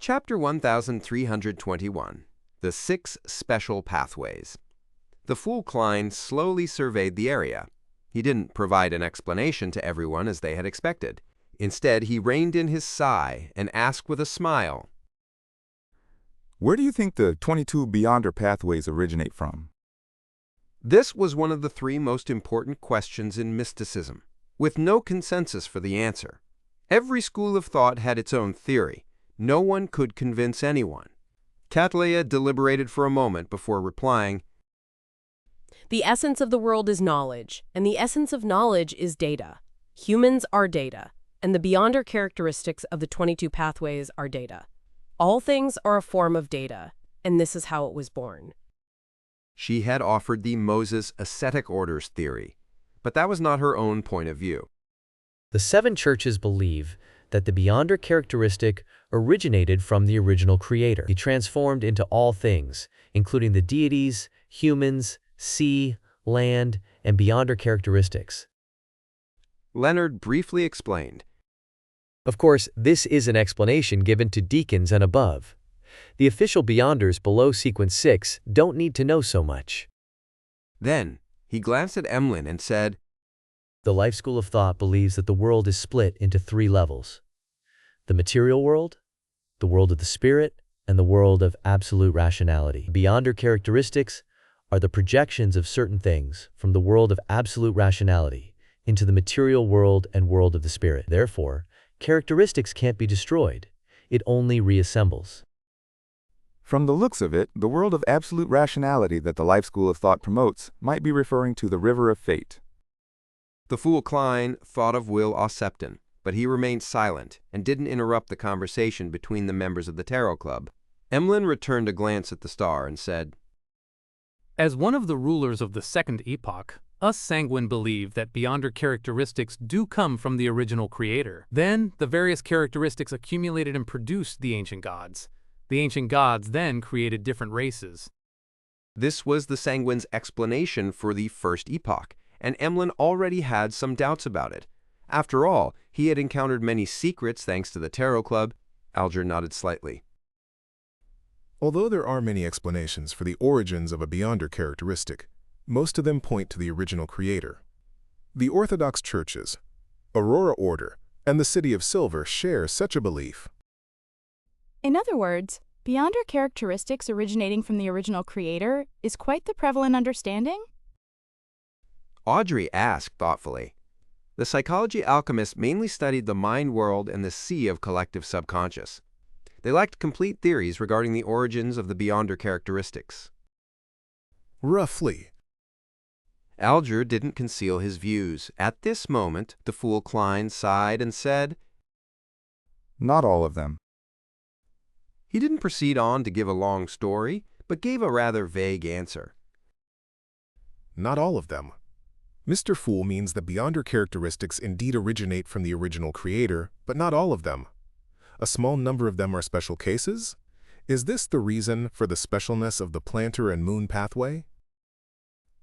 Chapter 1321, The Six Special Pathways. The fool Klein slowly surveyed the area. He didn't provide an explanation to everyone as they had expected. Instead, he reined in his sigh and asked with a smile, "Where do you think the 22 Beyonder pathways originate from?" This was one of the three most important questions in mysticism, with no consensus for the answer. Every school of thought had its own theory. No one could convince anyone. Cattleya deliberated for a moment before replying, The essence of the world is knowledge, and the essence of knowledge is data. Humans are data, and the Beyonder characteristics of the 22 pathways are data. All things are a form of data, and this is how it was born. She had offered the Moses ascetic orders theory, but that was not her own point of view. The seven churches believe that the Beyonder characteristic originated from the original creator. He transformed into all things, including the deities, humans, sea, land, and Beyonder characteristics. Leonard briefly explained. Of course, this is an explanation given to deacons and above. The official Beyonders below sequence 6 don't need to know so much. Then, he glanced at Emlyn and said, The Life School of Thought believes that the world is split into three levels: the material world, the world of the spirit, and the world of absolute rationality. Beyonder characteristics are the projections of certain things from the world of absolute rationality into the material world and world of the spirit. Therefore, characteristics can't be destroyed. It only reassembles. From the looks of it, the world of absolute rationality that the Life School of Thought promotes might be referring to the River of Fate. The fool Klein thought of Will Ossepton, but he remained silent and didn't interrupt the conversation between the members of the Tarot Club. Emlyn returned a glance at the star and said, As one of the rulers of the second epoch, us sanguine believe that Beyonder characteristics do come from the original creator. Then, the various characteristics accumulated and produced the ancient gods. The ancient gods then created different races. This was the Sanguine's explanation for the first epoch, and Emlyn already had some doubts about it. After all, he had encountered many secrets thanks to the Tarot Club. Alger nodded slightly. Although there are many explanations for the origins of a Beyonder characteristic, most of them point to the original creator. The Orthodox churches, Aurora Order, and the City of Silver share such a belief. In other words, Beyonder characteristics originating from the original creator is quite the prevalent understanding? Audrey asked thoughtfully. The psychology alchemists mainly studied the mind world and the sea of collective subconscious. They lacked complete theories regarding the origins of the Beyonder characteristics. Roughly. Alger didn't conceal his views. At this moment, the fool Klein sighed and said, Not all of them. He didn't proceed on to give a long story, but gave a rather vague answer. Not all of them. Mr. Fool means that Beyonder characteristics indeed originate from the original creator, but not all of them. A small number of them are special cases? Is this the reason for the specialness of the planter and moon pathway?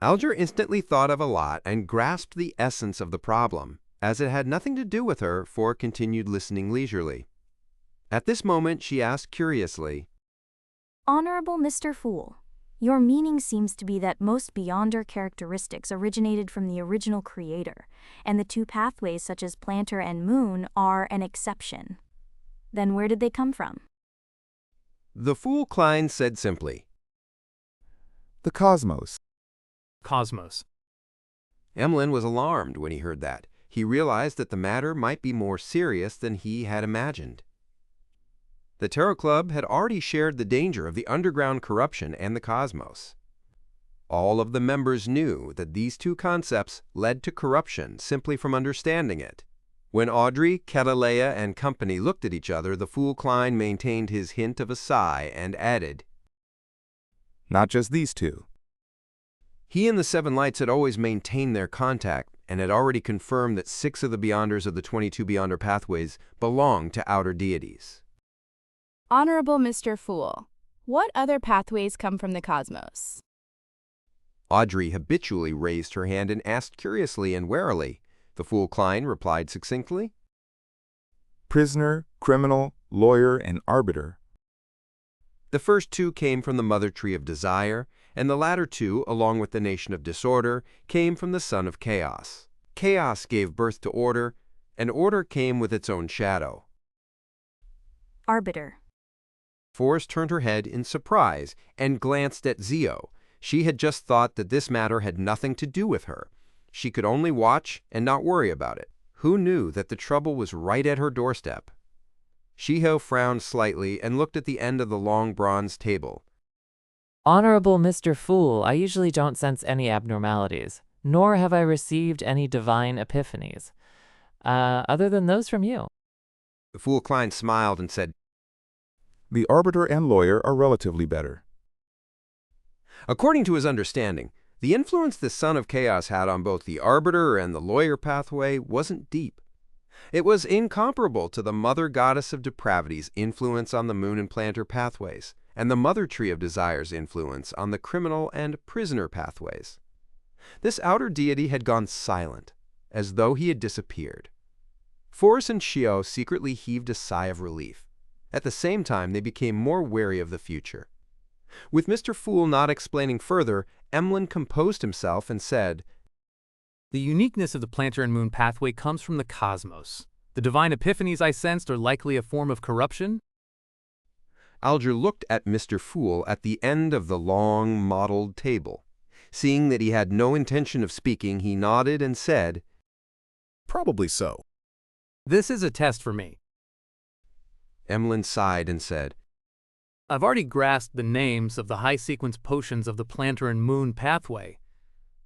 Alger instantly thought of a lot and grasped the essence of the problem, as it had nothing to do with her, for continued listening leisurely. At this moment, she asked curiously, Honorable Mr. Fool, your meaning seems to be that most Beyonder characteristics originated from the original creator, and the two pathways such as planter and moon are an exception. Then where did they come from? The fool Klein said simply, The cosmos. Cosmos. Emlyn was alarmed when he heard that. He realized that the matter might be more serious than he had imagined. The Tarot Club had already shared the danger of the underground corruption and the cosmos. All of the members knew that these two concepts led to corruption simply from understanding it. When Audrey, Cattleya, and company looked at each other, the fool Klein maintained his hint of a sigh and added, Not just these two. He and the Seven Lights had always maintained their contact and had already confirmed that 6 of the Beyonders of the 22 Beyonder pathways belonged to outer deities. Honorable Mr. Fool, what other pathways come from the cosmos? Audrey habitually raised her hand and asked curiously and warily. The fool Klein replied succinctly, Prisoner, criminal, lawyer, and arbiter The first two came from the mother tree of desire, and the latter two, along with the nation of disorder, came from the son of chaos. Chaos gave birth to order, and order came with its own shadow. Arbiter. Forrest turned her head in surprise and glanced at Zio. She had just thought that this matter had nothing to do with her. She could only watch and not worry about it. Who knew that the trouble was right at her doorstep? Shiho frowned slightly and looked at the end of the long bronze table. Honorable Mr. Fool, I usually don't sense any abnormalities, nor have I received any divine epiphanies, other than those from you. The fool Klein smiled and said, The arbiter and lawyer are relatively better. according to his understanding, the influence the son of chaos had on both the arbiter and the lawyer pathway wasn't deep. It was incomparable to the mother goddess of depravity's influence on the moon and planter pathways, and the mother tree of desire's influence on the criminal and prisoner pathways. This outer deity had gone silent, as though he had disappeared. Forrest and Shio secretly heaved a sigh of relief. At the same time, they became more wary of the future. With Mr. Fool not explaining further, Emlyn composed himself and said, The uniqueness of the planter and moon pathway comes from the cosmos. The divine epiphanies I sensed are likely a form of corruption. Alger looked at Mr. Fool at the end of the long, mottled table. Seeing that he had no intention of speaking, he nodded and said, Probably so. This is a test for me. Emlyn sighed and said, I've already grasped the names of the high-sequence potions of the planter and moon pathway.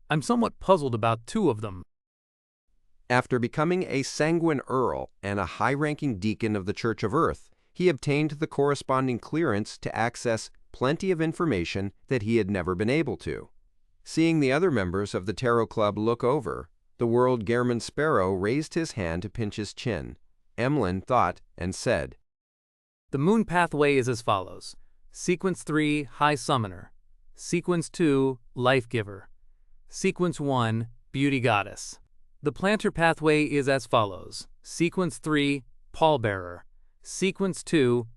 I'm somewhat puzzled about two of them. After becoming a sanguine earl and a high-ranking deacon of the Church of Earth, he obtained the corresponding clearance to access plenty of information that he had never been able to. Seeing the other members of the Tarot Club look over, the world Gehrman Sparrow raised his hand to pinch his chin. Emlyn thought and said, The moon pathway is as follows. Sequence 3, High Summoner. Sequence 2, Life Giver. Sequence 1, Beauty Goddess. The planter pathway is as follows. Sequence 3, Pallbearer. Sequence 2,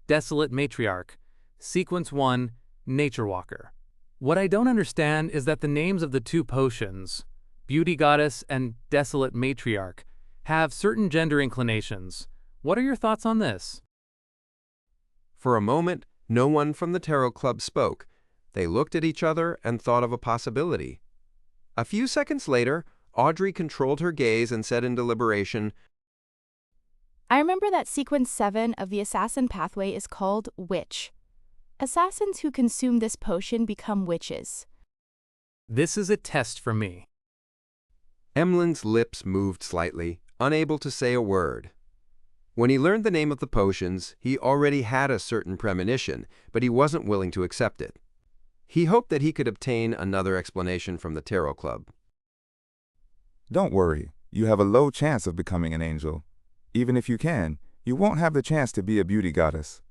Desolate Matriarch. Sequence 1, Nature Walker. What I don't understand is that the names of the two potions, Beauty Goddess and Desolate Matriarch, have certain gender inclinations. What are your thoughts on this? For a moment, no one from the Tarot Club spoke. They looked at each other and thought of a possibility. A few seconds later, Audrey controlled her gaze and said in deliberation, I remember that sequence 7 of the assassin pathway is called Witch. Assassins who consume this potion become witches. This is a test for me. Emlyn's lips moved slightly, unable to say a word. When he learned the name of the potions, he already had a certain premonition, but he wasn't willing to accept it. He hoped that he could obtain another explanation from the Tarot Club. Don't worry, you have a low chance of becoming an angel. Even if you can, you won't have the chance to be a beauty goddess.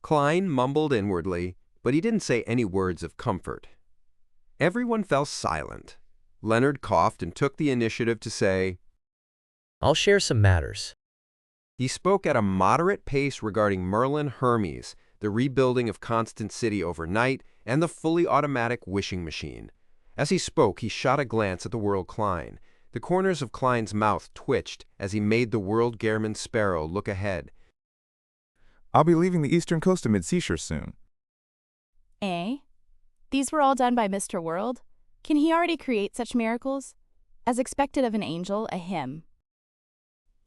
Klein mumbled inwardly, but he didn't say any words of comfort. Everyone fell silent. Leonard coughed and took the initiative to say, I'll share some matters. He spoke at a moderate pace regarding Merlin Hermes, the rebuilding of Constant City overnight, and the fully automatic wishing machine. As he spoke, he shot a glance at the world Klein. The corners of Klein's mouth twitched as he made the world Gehrman Sparrow look ahead. I'll be leaving the eastern coast of Mid-Seashire soon. Eh? These were all done by Mr. World? Can he already create such miracles? As expected of an angel, a hymn.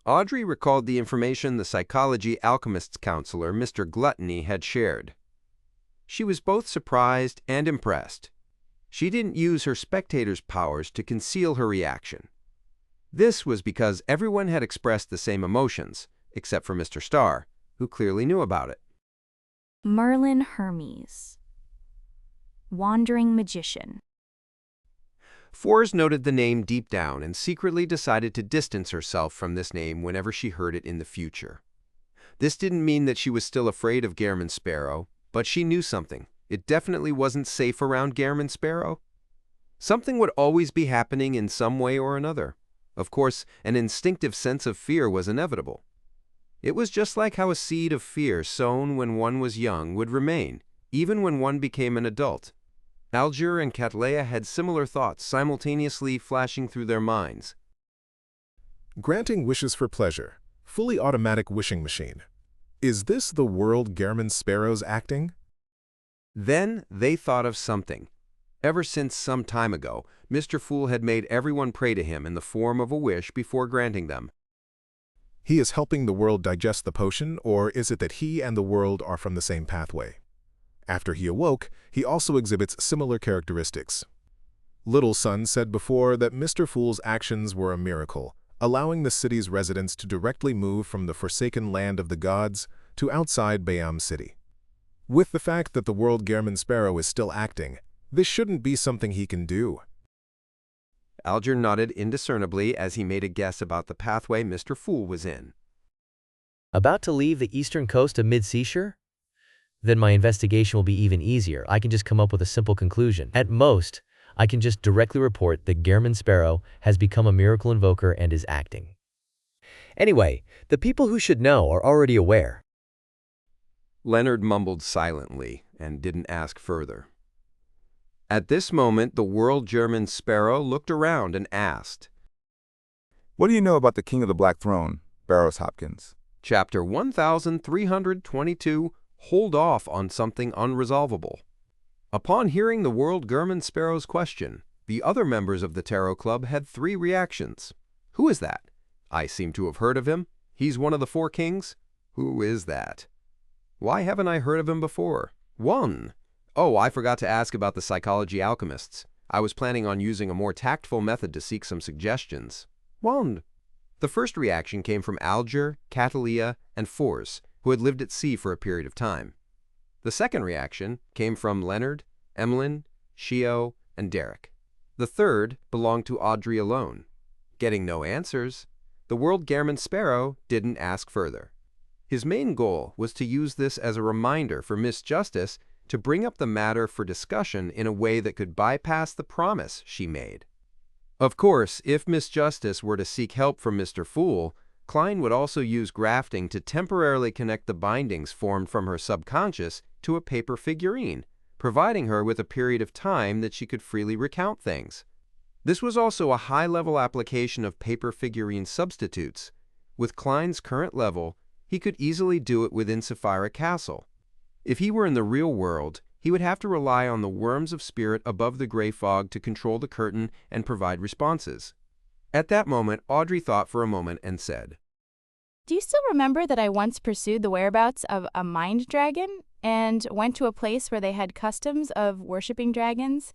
Audrey recalled the information the psychology alchemist's counselor, Mr. Gluttony, had shared. She was both surprised and impressed. She didn't use her spectator's powers to conceal her reaction. This was because everyone had expressed the same emotions, except for Mr. Starr, who clearly knew about it. Merlin Hermes. Wandering Magician. Forrest noted the name deep down and secretly decided to distance herself from this name whenever she heard it in the future. This didn't mean that she was still afraid of Gehrman Sparrow, but she knew something. It definitely wasn't safe around Gehrman Sparrow. Something would always be happening in some way or another. Of course, an instinctive sense of fear was inevitable. It was just like how a seed of fear sown when one was young would remain, even when one became an adult. Alger and Cattleya had similar thoughts simultaneously flashing through their minds. Granting wishes for pleasure. Fully automatic wishing machine. Is this the world Gehrman Sparrow's acting? Then they thought of something. Ever since some time ago, Mr. Fool had made everyone pray to him in the form of a wish before granting them. He is helping the world digest the potion, or is it that he and the world are from the same pathway? After he awoke, he also exhibits similar characteristics. Little Sun said before that Mr. Fool's actions were a miracle, allowing the city's residents to directly move from the forsaken land of the gods to outside Bayam City. With the fact that the world Gehrman Sparrow is still acting, this shouldn't be something he can do. Alger nodded indiscernibly as he made a guess about the pathway Mr. Fool was in. About to leave the eastern coast of Mid-Seashore? Then my investigation will be even easier. I can just come up with a simple conclusion. At most, I can just directly report that Gehrman Sparrow has become a miracle invoker and is acting. Anyway, the people who should know are already aware. Leonard mumbled silently and didn't ask further. At this moment, the world Gehrman Sparrow looked around and asked, What do you know about the King of the Black Throne, Barrows Hopkins? Chapter 1322, Hold Off on Something Unresolvable. Upon hearing the world Gehrman Sparrow's question, the other members of the Tarot Club had three reactions. Who is that? I seem to have heard of him. He's one of the four kings. Who is that? Why haven't I heard of him before? One. Oh, I forgot to ask about the psychology alchemists. I was planning on using a more tactful method to seek some suggestions. One. The first reaction came from Alger, Cattleya, and Force, who had lived at sea for a period of time. The second reaction came from Leonard, Emlyn, Shio, and Derek. The third belonged to Audrey alone. Getting no answers, the world Gehrman Sparrow didn't ask further. His main goal was to use this as a reminder for Miss Justice to bring up the matter for discussion in a way that could bypass the promise she made. Of course, if Miss Justice were to seek help from Mr. Fool, Klein would also use grafting to temporarily connect the bindings formed from her subconscious to a paper figurine, providing her with a period of time that she could freely recount things. This was also a high-level application of paper figurine substitutes. With Klein's current level, he could easily do it within Sapphira Castle. If he were in the real world, he would have to rely on the worms of spirit above the gray fog to control the curtain and provide responses. At that moment, Audrey thought for a moment and said, Do you still remember that I once pursued the whereabouts of a mind dragon and went to a place where they had customs of worshipping dragons?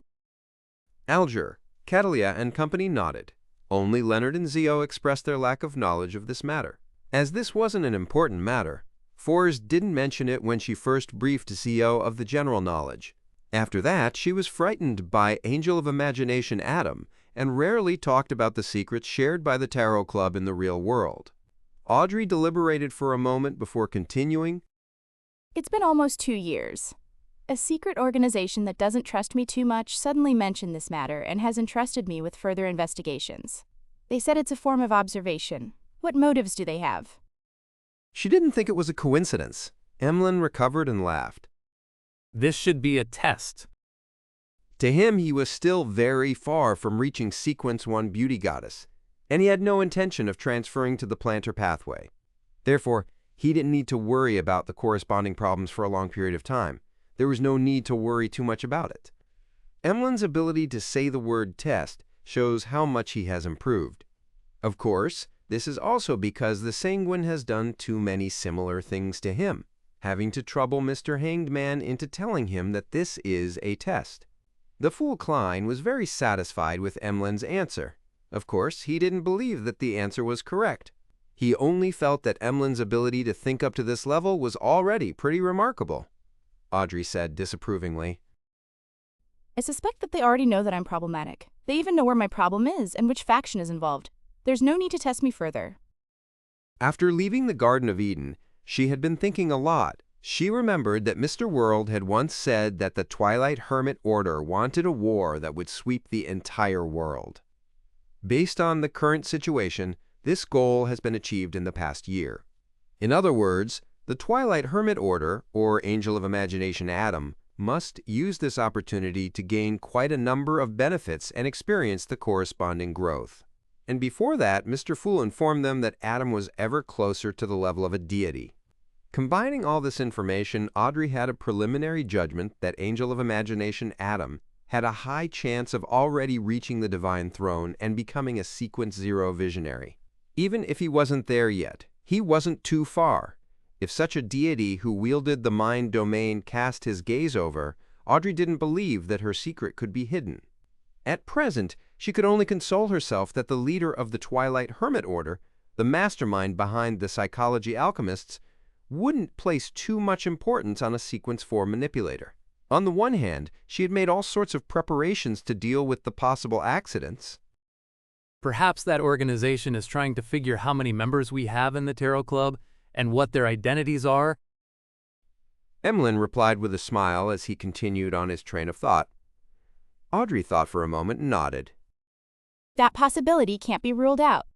Alger, Cattleya, and company nodded. Only Leonard and Zio expressed their lack of knowledge of this matter. As this wasn't an important matter, Fours didn't mention it when she first briefed Zio of the general knowledge. After that, she was frightened by Angel of Imagination Adam and rarely talked about the secrets shared by the Tarot Club in the real world. Audrey deliberated for a moment before continuing. It's been almost 2 years. A secret organization that doesn't trust me too much suddenly mentioned this matter and has entrusted me with further investigations. They said it's a form of observation. What motives do they have? She didn't think it was a coincidence. Emlyn recovered and laughed. This should be a test. To him, he was still very far from reaching Sequence 1 Beauty Goddess, and he had no intention of transferring to the planter pathway. Therefore, he didn't need to worry about the corresponding problems for a long period of time. There was no need to worry too much about it. Emlyn's ability to say the word test shows how much he has improved. Of course, this is also because the Sanguine has done too many similar things to him, having to trouble Mr. Hanged Man into telling him that this is a test. The fool Klein was very satisfied with Emlyn's answer. Of course, he didn't believe that the answer was correct. He only felt that Emlyn's ability to think up to this level was already pretty remarkable. Audrey said disapprovingly, I suspect that they already know that I'm problematic. They even know where my problem is and which faction is involved. There's no need to test me further. After leaving the Garden of Eden, she had been thinking a lot. She remembered that Mr. World had once said that the Twilight Hermit Order wanted a war that would sweep the entire world. Based on the current situation, this goal has been achieved in the past year. In other words, the Twilight Hermit Order, or Angel of Imagination Adam, must use this opportunity to gain quite a number of benefits and experience the corresponding growth. And before that, Mr. Fool informed them that Adam was ever closer to the level of a deity. Combining all this information, Audrey had a preliminary judgment that Angel of Imagination Adam had a high chance of already reaching the divine throne and becoming a Sequence Zero visionary. Even if he wasn't there yet, he wasn't too far. If such a deity who wielded the mind domain cast his gaze over, Audrey didn't believe that her secret could be hidden. At present, she could only console herself that the leader of the Twilight Hermit Order, the mastermind behind the psychology alchemists, wouldn't place too much importance on a Sequence 4 manipulator. On the one hand, she had made all sorts of preparations to deal with the possible accidents. Perhaps that organization is trying to figure how many members we have in the Tarot Club and what their identities are. Emlyn replied with a smile as he continued on his train of thought. Audrey thought for a moment and nodded. That possibility can't be ruled out.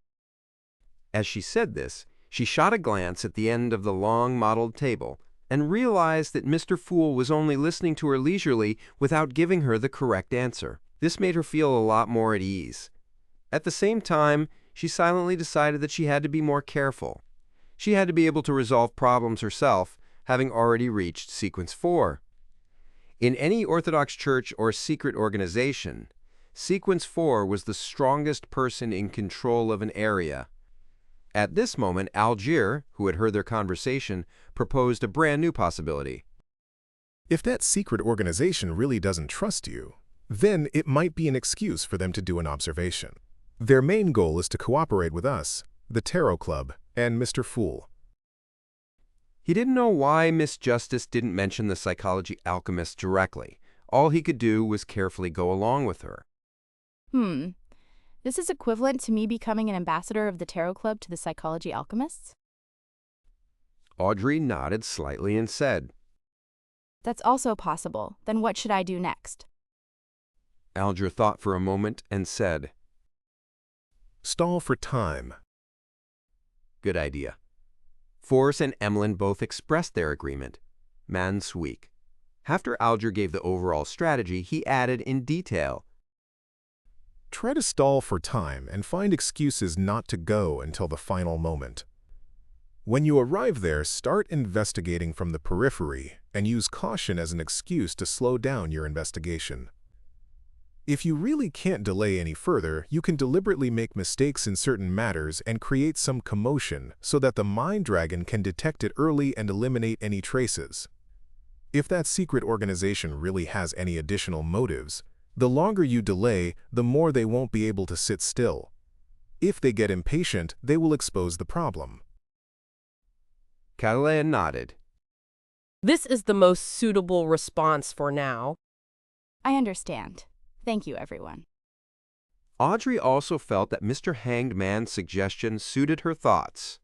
As she said this, she shot a glance at the end of the long mottled table and realized that Mr. Fool was only listening to her leisurely without giving her the correct answer. This made her feel a lot more at ease. At the same time, she silently decided that she had to be more careful. She had to be able to resolve problems herself, having already reached Sequence 4. In any Orthodox church or secret organization, Sequence 4 was the strongest person in control of an area. At this moment, Algier, who had heard their conversation, proposed a brand new possibility. If that secret organization really doesn't trust you, then it might be an excuse for them to do an observation. Their main goal is to cooperate with us, the Tarot Club, and Mr. Fool. He didn't know why Miss Justice didn't mention the psychology alchemist directly. All he could do was carefully go along with her. This is equivalent to me becoming an ambassador of the Tarot Club to the psychology alchemists? Audrey nodded slightly and said, That's also possible. Then what should I do next? Algier thought for a moment and said, Stall for time. Good idea. Forrest and Emlyn both expressed their agreement. Man's weak. After Algier gave the overall strategy, he added in detail, Try to stall for time and find excuses not to go until the final moment. When you arrive there, start investigating from the periphery and use caution as an excuse to slow down your investigation. If you really can't delay any further, you can deliberately make mistakes in certain matters and create some commotion so that the Mind Dragon can detect it early and eliminate any traces. If that secret organization really has any additional motives, the longer you delay, the more they won't be able to sit still. If they get impatient, they will expose the problem. Catalea nodded. This is the most suitable response for now. I understand. Thank you, everyone. Audrey also felt that Mr. Hanged Man's suggestion suited her thoughts.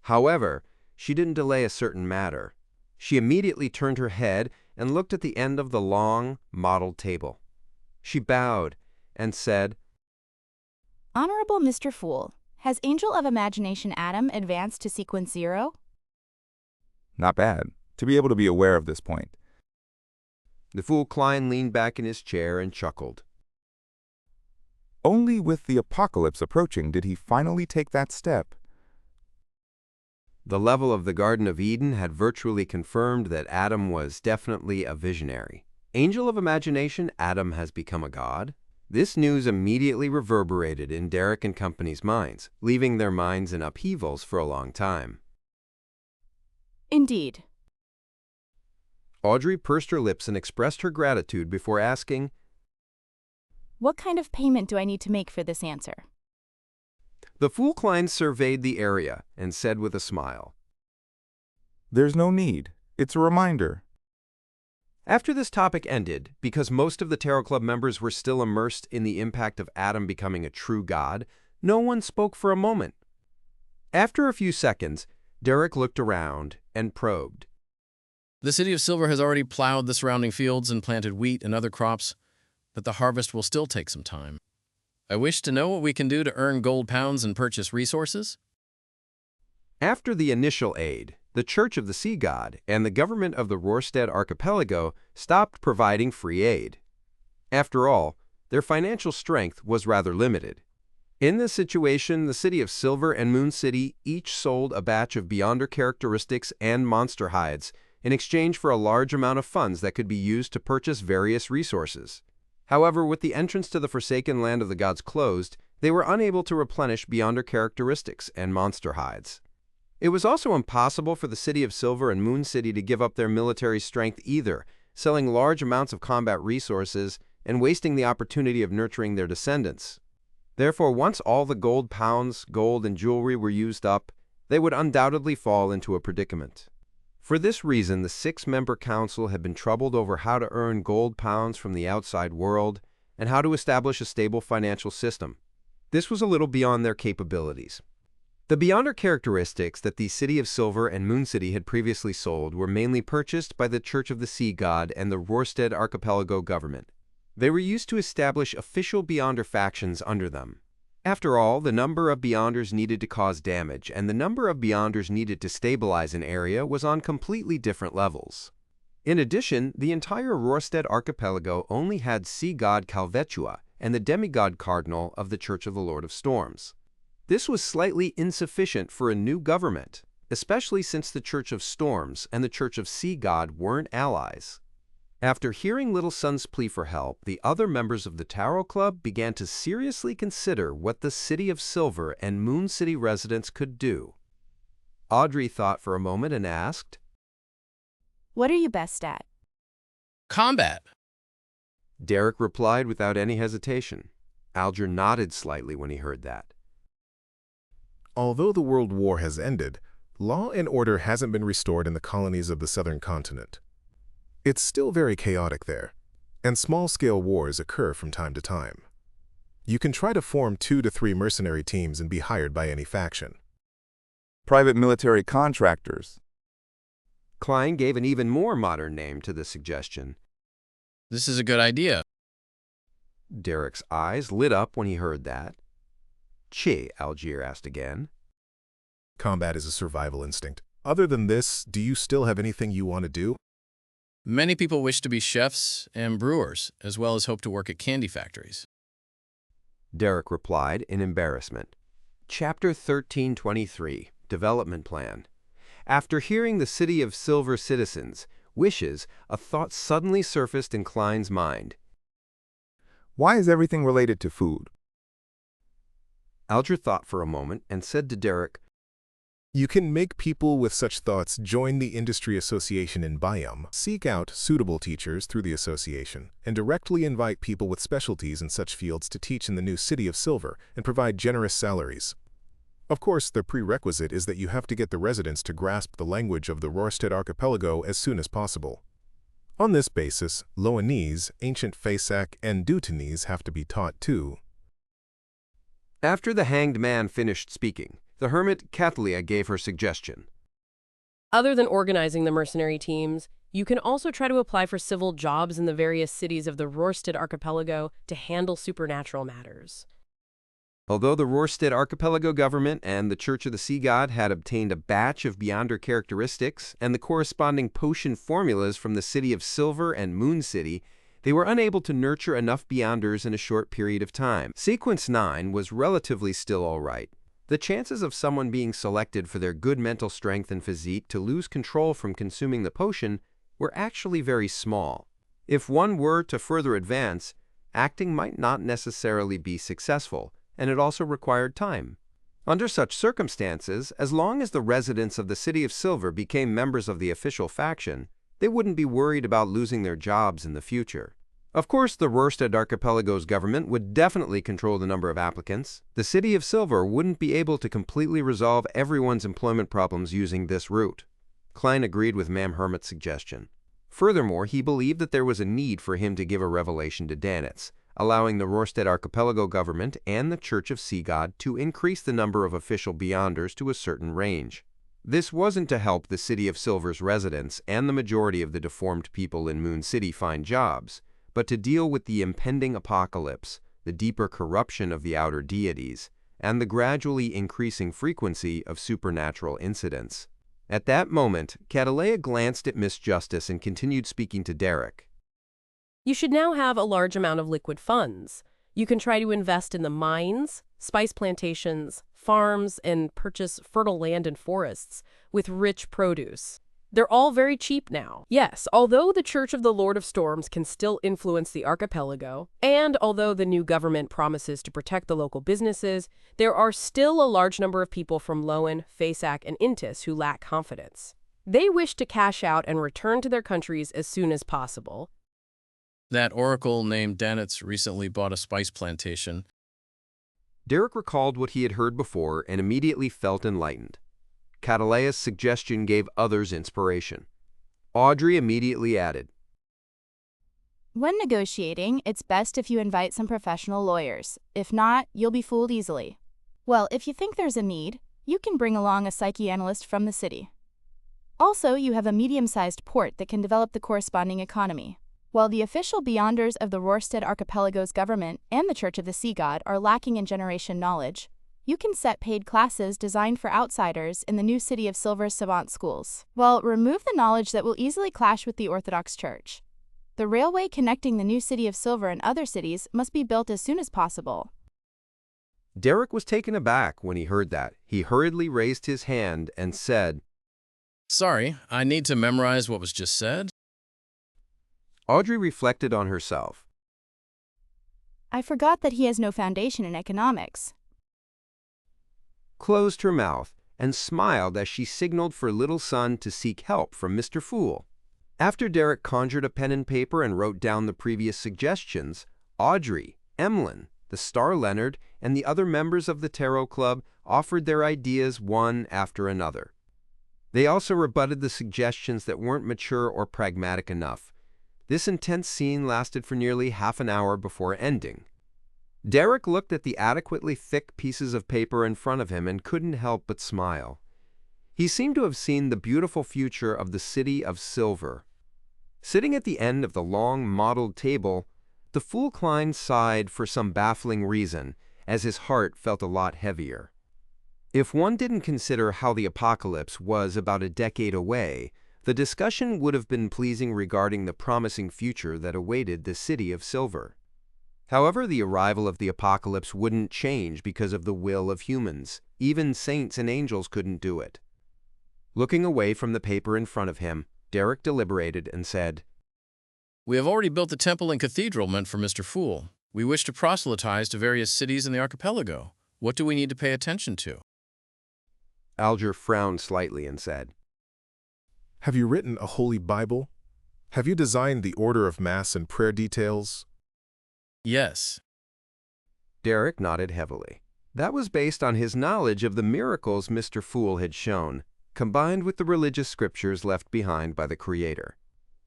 However, she didn't delay a certain matter. She immediately turned her head and looked at the end of the long, mottled table. She bowed and said, Honorable Mr. Fool, has Angel of Imagination Adam advanced to Sequence 0? Not bad, to be able to be aware of this point. The Fool Klein leaned back in his chair and chuckled. Only with the apocalypse approaching did he finally take that step. The level of the Garden of Eden had virtually confirmed that Adam was definitely a visionary. Angel of Imagination, Adam has become a god. This news immediately reverberated in Derek and Company's minds, leaving their minds in upheavals for a long time. Indeed. Audrey pursed her lips and expressed her gratitude before asking, What kind of payment do I need to make for this answer? The Fool Klein surveyed the area and said with a smile, There's no need. It's a reminder. After this topic ended, because most of the Tarot Club members were still immersed in the impact of Adam becoming a true god, no one spoke for a moment. After a few seconds, Derek looked around and probed. The City of Silver has already plowed the surrounding fields and planted wheat and other crops, but the harvest will still take some time. I wish to know what we can do to earn gold pounds and purchase resources. After the initial aid, the Church of the Sea God and the government of the Rorstead Archipelago stopped providing free aid. After all, their financial strength was rather limited. In this situation, the City of Silver and Moon City each sold a batch of Beyonder characteristics and monster hides in exchange for a large amount of funds that could be used to purchase various resources. However, with the entrance to the Forsaken Land of the Gods closed, they were unable to replenish Beyonder characteristics and monster hides. It was also impossible for the City of Silver and Moon City to give up their military strength either, selling large amounts of combat resources and wasting the opportunity of nurturing their descendants. Therefore, once all the gold pounds, gold, and jewelry were used up, they would undoubtedly fall into a predicament. For this reason, the 6-member council had been troubled over how to earn gold pounds from the outside world and how to establish a stable financial system. This was a little beyond their capabilities. The Beyonder characteristics that the City of Silver and Moon City had previously sold were mainly purchased by the Church of the Sea God and the Rorstead Archipelago government. They were used to establish official Beyonder factions under them. After all, the number of Beyonders needed to cause damage and the number of Beyonders needed to stabilize an area was on completely different levels. In addition, the entire Rorstead Archipelago only had Sea God Calvetua and the demigod cardinal of the Church of the Lord of Storms. This was slightly insufficient for a new government, especially since the Church of Storms and the Church of Sea God weren't allies. After hearing Little Sun's plea for help, the other members of the Tarot Club began to seriously consider what the City of Silver and Moon City residents could do. Audrey thought for a moment and asked, What are you best at? Combat. Derek replied without any hesitation. Alger nodded slightly when he heard that. Although the World War has ended, law and order hasn't been restored in the colonies of the southern continent. It's still very chaotic there, and small-scale wars occur from time to time. You can try to form 2 to 3 mercenary teams and be hired by any faction. Private military contractors. Klein gave an even more modern name to the suggestion. This is a good idea. Derek's eyes lit up when he heard that. Che, Algier asked again. Combat is a survival instinct. Other than this, do you still have anything you want to do? Many people wish to be chefs and brewers, as well as hope to work at candy factories. Derek replied in embarrassment. Chapter 1323, Development Plan. After hearing the City of Silver citizens' wishes, a thought suddenly surfaced in Klein's mind. Why is everything related to food? Alger thought for a moment and said to Derek, You can make people with such thoughts join the industry association in Bayam, seek out suitable teachers through the association, and directly invite people with specialties in such fields to teach in the new City of Silver and provide generous salaries. Of course, the prerequisite is that you have to get the residents to grasp the language of the Rorstead Archipelago as soon as possible. On this basis, Loanese, Ancient Fasak, and Deutanese have to be taught too. After the hanged man finished speaking, the hermit Cathalia gave her suggestion. Other than organizing the mercenary teams, you can also try to apply for civil jobs in the various cities of the Rorstead Archipelago to handle supernatural matters. Although the Rorstead Archipelago government and the Church of the Sea God had obtained a batch of Beyonder characteristics and the corresponding potion formulas from the City of Silver and Moon City, they were unable to nurture enough Beyonders in a short period of time. Sequence 9 was relatively still all right. The chances of someone being selected for their good mental strength and physique to lose control from consuming the potion were actually very small. If one were to further advance, acting might not necessarily be successful, and it also required time. Under such circumstances, as long as the residents of the City of Silver became members of the official faction, they wouldn't be worried about losing their jobs in the future. Of course, the Rorstead Archipelago's government would definitely control the number of applicants. The City of Silver wouldn't be able to completely resolve everyone's employment problems using this route. Klein agreed with Ma'am Hermit's suggestion. Furthermore, he believed that there was a need for him to give a revelation to Danitz, allowing the Rorstead Archipelago government and the Church of Sea God to increase the number of official Beyonders to a certain range. This wasn't to help the City of Silver's residents and the majority of the deformed people in Moon City find jobs, but to deal with the impending apocalypse, the deeper corruption of the outer deities, and the gradually increasing frequency of supernatural incidents. At that moment, Catalea glanced at Miss Justice and continued speaking to Derek. You should now have a large amount of liquid funds. You can try to invest in the mines, spice plantations, farms, and purchase fertile land and forests with rich produce. They're all very cheap now. Yes, although the Church of the Lord of Storms can still influence the archipelago, and although the new government promises to protect the local businesses, there are still a large number of people from Loan, Fasak, and Intis who lack confidence. They wish to cash out and return to their countries as soon as possible. That oracle named Danitz recently bought a spice plantation. Derek recalled what he had heard before and immediately felt enlightened. Catalea's suggestion gave others inspiration. Audrey immediately added, When negotiating, it's best if you invite some professional lawyers. If not, you'll be fooled easily. Well, if you think there's a need, you can bring along a psychoanalyst from the city. Also, you have a medium-sized port that can develop the corresponding economy. While the official Beyonders of the Rorstead Archipelago's government and the Church of the Sea God are lacking in generation knowledge, you can set paid classes designed for outsiders in the new City of Silver's savant schools. Well, remove the knowledge that will easily clash with the Orthodox Church. The railway connecting the new City of Silver and other cities must be built as soon as possible. Derek was taken aback when he heard that. He hurriedly raised his hand and said, Sorry, I need to memorize what was just said. Audrey reflected on herself. I forgot that he has no foundation in economics. Closed her mouth and smiled as she signaled for little son to seek help from Mr. Fool. After Derek conjured a pen and paper and wrote down the previous suggestions, Audrey, Emlyn, the Star Leonard, and the other members of the Tarot Club offered their ideas one after another. They also rebutted the suggestions that weren't mature or pragmatic enough. This intense scene lasted for nearly half an hour before ending. Derek looked at the adequately thick pieces of paper in front of him and couldn't help but smile. He seemed to have seen the beautiful future of the City of Silver. Sitting at the end of the long, mottled table, the Fool Klein sighed for some baffling reason, as his heart felt a lot heavier. If one didn't consider how the apocalypse was about a decade away, the discussion would have been pleasing regarding the promising future that awaited the City of Silver. However, the arrival of the apocalypse wouldn't change because of the will of humans. Even saints and angels couldn't do it. Looking away from the paper in front of him, Derek deliberated and said, We have already built the temple and cathedral meant for Mr. Fool. We wish to proselytize to various cities in the archipelago. What do we need to pay attention to? Alger frowned slightly and said, Have you written a Holy Bible? Have you designed the order of Mass and prayer details? Yes. Derek nodded heavily. That was based on his knowledge of the miracles Mr. Fool had shown, combined with the religious scriptures left behind by the Creator.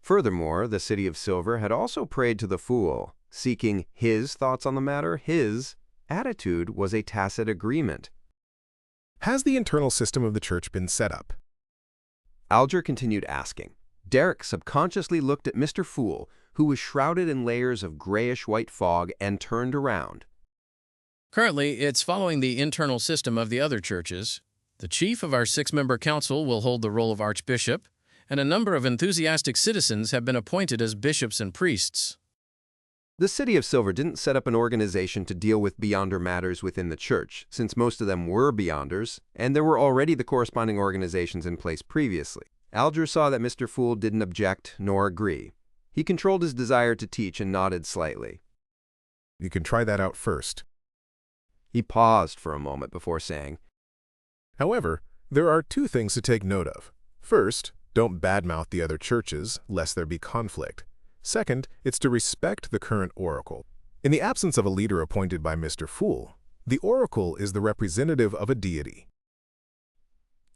Furthermore, the City of Silver had also prayed to the Fool, seeking his thoughts on the matter. His attitude was a tacit agreement. Has the internal system of the church been set up? Alger continued asking. Derek subconsciously looked at Mr. Fool, who was shrouded in layers of grayish-white fog, and turned around. Currently, it's following the internal system of the other churches. The chief of our 6-member council will hold the role of archbishop, and a number of enthusiastic citizens have been appointed as bishops and priests. The City of Silver didn't set up an organization to deal with Beyonder matters within the church, since most of them were Beyonders, and there were already the corresponding organizations in place previously. Alger saw that Mr. Fool didn't object nor agree. He controlled his desire to teach and nodded slightly. You can try that out first. He paused for a moment before saying, However, there are 2 things to take note of. First, don't badmouth the other churches, lest there be conflict. Second, it's to respect the current oracle. In the absence of a leader appointed by Mr. Fool, the oracle is the representative of a deity.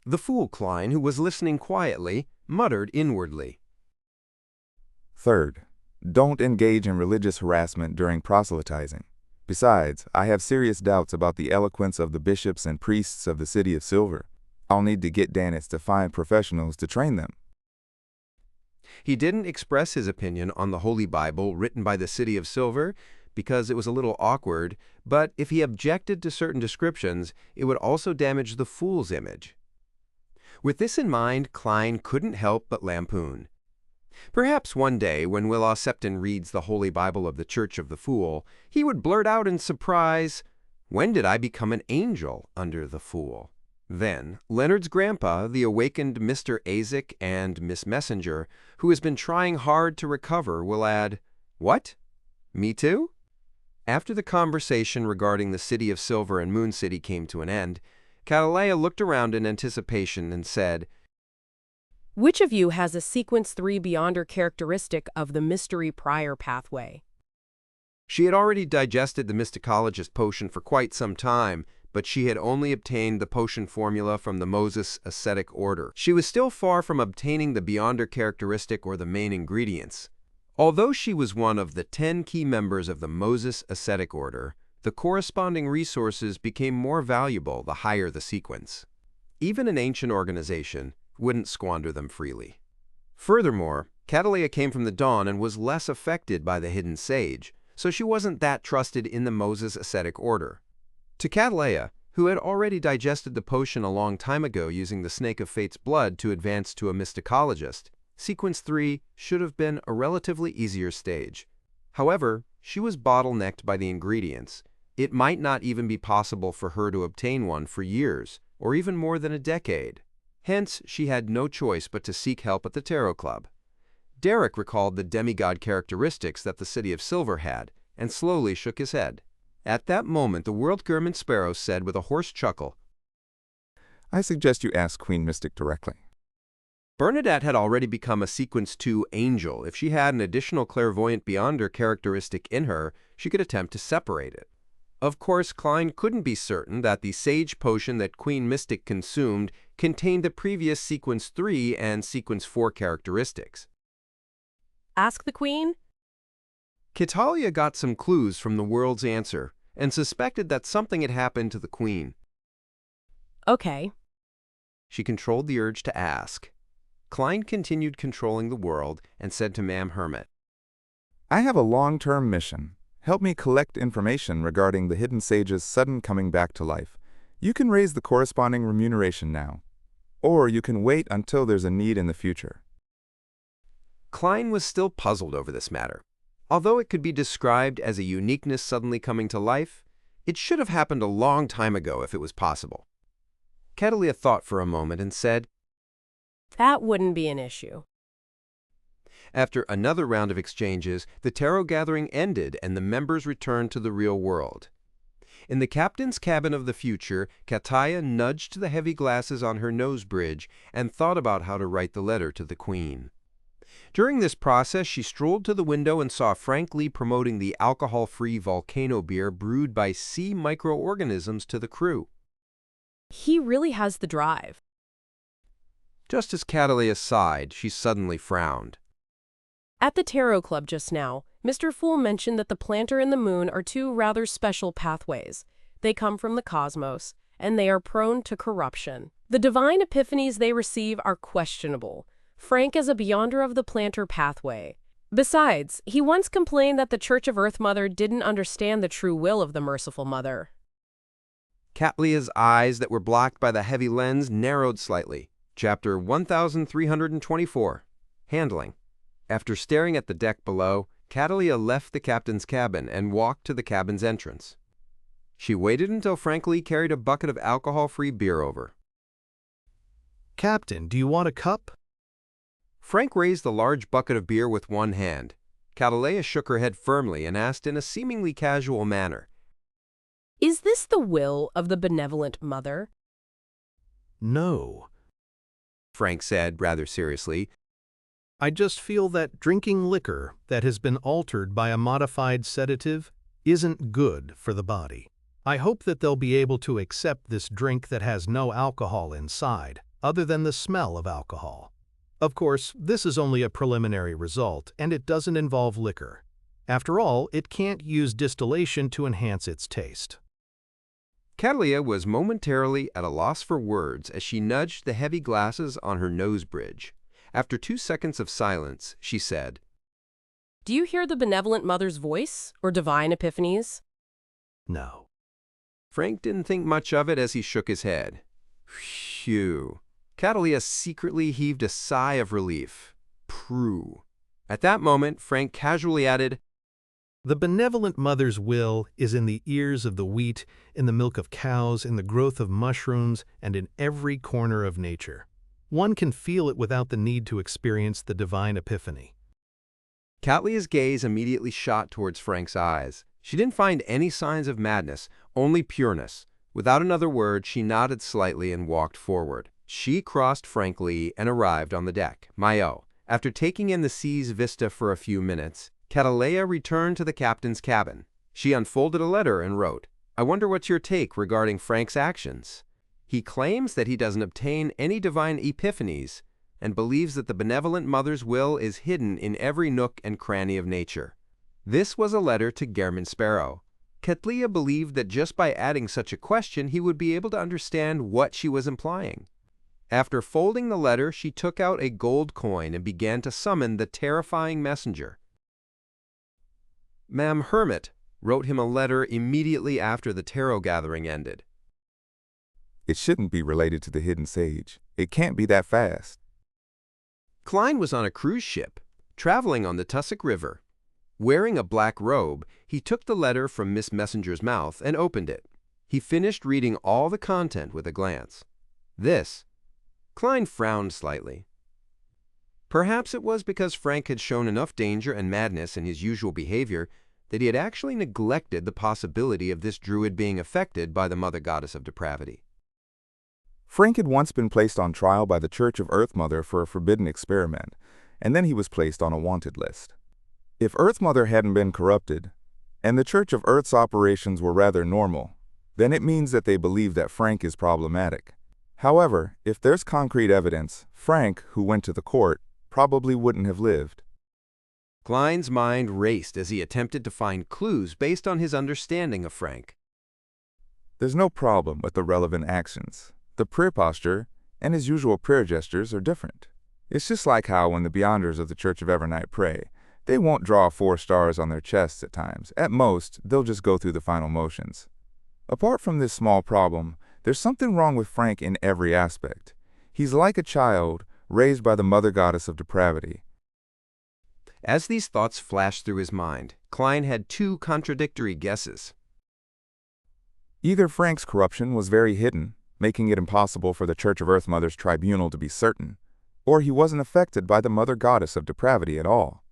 The Fool Klein, who was listening quietly, muttered inwardly. Third, don't engage in religious harassment during proselytizing. Besides, I have serious doubts about the eloquence of the bishops and priests of the City of Silver. I'll need to get Danitz to find professionals to train them. He didn't express his opinion on the Holy Bible written by the City of Silver because it was a little awkward, but if he objected to certain descriptions, it would also damage the fool's image. With this in mind, Klein couldn't help but lampoon. Perhaps one day, when Will Septon reads the Holy Bible of the Church of the Fool, he would blurt out in surprise, "When did I become an angel under the fool?" Then, Leonard's grandpa, the awakened Mr. Azek and Miss Messenger, who has been trying hard to recover, will add, "What? Me too?" After the conversation regarding the City of Silver and Moon City came to an end, Catalea looked around in anticipation and said, Which of you has a Sequence 3 Beyonder characteristic of the Mystery Prior pathway? She had already digested the mysticologist potion for quite some time, but she had only obtained the potion formula from the Moses ascetic order. She was still far from obtaining the Beyonder characteristic or the main ingredients. Although she was one of the 10 key members of the Moses ascetic order, the corresponding resources became more valuable the higher the sequence. Even an ancient organization wouldn't squander them freely. Furthermore, Catalea came from the dawn and was less affected by the hidden sage, so she wasn't that trusted in the Moses ascetic order. To Catalea, who had already digested the potion a long time ago using the Snake of Fate's blood to advance to a mysticologist, Sequence 3 should have been a relatively easier stage. However, she was bottlenecked by the ingredients. It might not even be possible for her to obtain one for years, or even more than a decade. Hence, she had no choice but to seek help at the Tarot Club. Derek recalled the demigod characteristics that the City of Silver had, and slowly shook his head. At that moment, the World-German Sparrow said with a hoarse chuckle, I suggest you ask Queen Mystic directly. Bernadette had already become a Sequence 2 angel. If she had an additional clairvoyant Beyonder characteristic in her, she could attempt to separate it. Of course, Klein couldn't be certain that the sage potion that Queen Mystic consumed contained the previous Sequence 3 and Sequence 4 characteristics. Ask the Queen? Catalea got some clues from the world's answer and suspected that something had happened to the Queen. Okay. She controlled the urge to ask. Klein continued controlling the world and said to Ma'am Hermit, I have a long-term mission. Help me collect information regarding the hidden sage's sudden coming back to life. You can raise the corresponding remuneration now, or you can wait until there's a need in the future. Klein was still puzzled over this matter. Although it could be described as a uniqueness suddenly coming to life, it should have happened a long time ago if it was possible. Catalea thought for a moment and said, That wouldn't be an issue. After another round of exchanges, the tarot gathering ended and the members returned to the real world. In the captain's cabin of the future, Catalea nudged the heavy glasses on her nose bridge and thought about how to write the letter to the Queen. During this process, she strolled to the window and saw Frank Lee promoting the alcohol-free volcano beer brewed by sea microorganisms to the crew. He really has the drive. Just as Catalea sighed, she suddenly frowned. At the Tarot Club just now, Mr. Fool mentioned that the planter and the moon are two rather special pathways. They come from the cosmos, and they are prone to corruption. The divine epiphanies they receive are questionable. Frank is a beyonder of the planter pathway. Besides, he once complained that the Church of Earth Mother didn't understand the true will of the Merciful Mother. Catlea's eyes that were blocked by the heavy lens narrowed slightly. Chapter 1324, Handling. After staring at the deck below, Catalea left the captain's cabin and walked to the cabin's entrance. She waited until Frank Lee carried a bucket of alcohol-free beer over. Captain, do you want a cup? Frank raised the large bucket of beer with one hand. Catalea shook her head firmly and asked in a seemingly casual manner, Is this the will of the benevolent mother? No. Frank said rather seriously. I just feel that drinking liquor that has been altered by a modified sedative isn't good for the body. I hope that they'll be able to accept this drink that has no alcohol inside, other than the smell of alcohol. Of course, this is only a preliminary result, and it doesn't involve liquor. After all, it can't use distillation to enhance its taste. Catalea was momentarily at a loss for words as she nudged the heavy glasses on her nose bridge. After 2 seconds of silence, she said, Do you hear the benevolent mother's voice or divine epiphanies? No. Frank didn't think much of it as he shook his head. Phew. Catalina secretly heaved a sigh of relief. Prue. At that moment, Frank casually added, The benevolent mother's will is in the ears of the wheat, in the milk of cows, in the growth of mushrooms, and in every corner of nature. One can feel it without the need to experience the divine epiphany. Catalina's gaze immediately shot towards Frank's eyes. She didn't find any signs of madness, only pureness. Without another word, she nodded slightly and walked forward. She crossed Frank Lee and arrived on the deck, Mayo. After taking in the sea's vista for a few minutes, Catalina returned to the captain's cabin. She unfolded a letter and wrote, I wonder what's your take regarding Frank's actions. He claims that he doesn't obtain any divine epiphanies and believes that the benevolent mother's will is hidden in every nook and cranny of nature. This was a letter to Gehrman Sparrow. Catalina believed that just by adding such a question, he would be able to understand what she was implying. After folding the letter, she took out a gold coin and began to summon the terrifying messenger. Ma'am Hermit wrote him a letter immediately after the tarot gathering ended. It shouldn't be related to the hidden sage. It can't be that fast. Klein was on a cruise ship, traveling on the Tussock River. Wearing a black robe, he took the letter from Miss Messenger's mouth and opened it. He finished reading all the content with a glance. Klein frowned slightly. Perhaps it was because Frank had shown enough danger and madness in his usual behavior that he had actually neglected the possibility of this druid being affected by the Mother Goddess of Depravity. Frank had once been placed on trial by the Church of Earth Mother for a forbidden experiment, and then he was placed on a wanted list. If Earth Mother hadn't been corrupted, and the Church of Earth's operations were rather normal, then it means that they believe that Frank is problematic. However, if there's concrete evidence, Frank, who went to the court, probably wouldn't have lived. Klein's mind raced as he attempted to find clues based on his understanding of Frank. There's no problem with the relevant actions. The prayer posture and his usual prayer gestures are different. It's just like how when the Beyonders of the Church of Evernight pray, they won't draw 4 stars on their chests at times. At most, they'll just go through the final motions. Apart from this small problem, there's something wrong with Frank in every aspect. He's like a child raised by the Mother Goddess of Depravity. As these thoughts flashed through his mind, Klein had 2 contradictory guesses. Either Frank's corruption was very hidden, making it impossible for the Church of Earth Mother's tribunal to be certain, or he wasn't affected by the Mother Goddess of Depravity at all.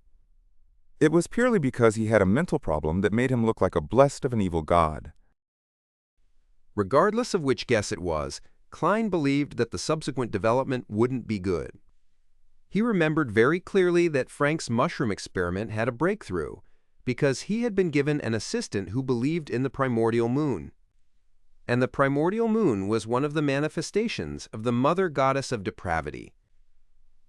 It was purely because he had a mental problem that made him look like a blessed of an evil god. Regardless of which guess it was, Klein believed that the subsequent development wouldn't be good. He remembered very clearly that Frank's mushroom experiment had a breakthrough because he had been given an assistant who believed in the primordial moon. And the primordial moon was one of the manifestations of the Mother Goddess of Depravity.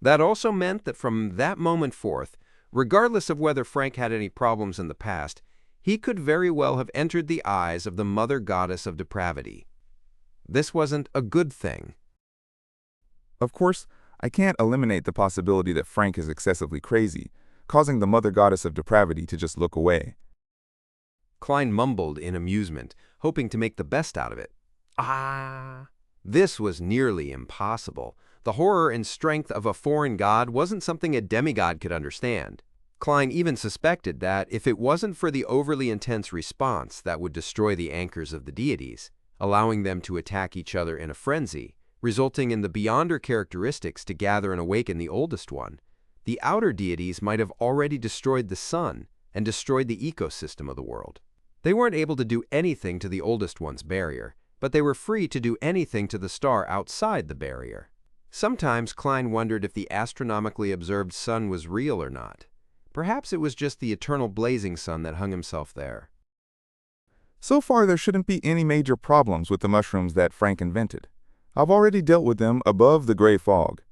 That also meant that from that moment forth, regardless of whether Frank had any problems in the past, he could very well have entered the eyes of the Mother Goddess of Depravity. This wasn't a good thing. Of course, I can't eliminate the possibility that Frank is excessively crazy, causing the Mother Goddess of Depravity to just look away. Klein mumbled in amusement, hoping to make the best out of it. This was nearly impossible. The horror and strength of a foreign god wasn't something a demigod could understand. Klein even suspected that if it wasn't for the overly intense response that would destroy the anchors of the deities, allowing them to attack each other in a frenzy, resulting in the Beyonder characteristics to gather and awaken the oldest one, the outer deities might have already destroyed the sun and destroyed the ecosystem of the world. They weren't able to do anything to the oldest one's barrier, but they were free to do anything to the star outside the barrier. Sometimes Klein wondered if the astronomically observed sun was real or not. Perhaps it was just the eternal blazing sun that hung himself there. So far, there shouldn't be any major problems with the mushrooms that Frank invented. I've already dealt with them above the gray fog.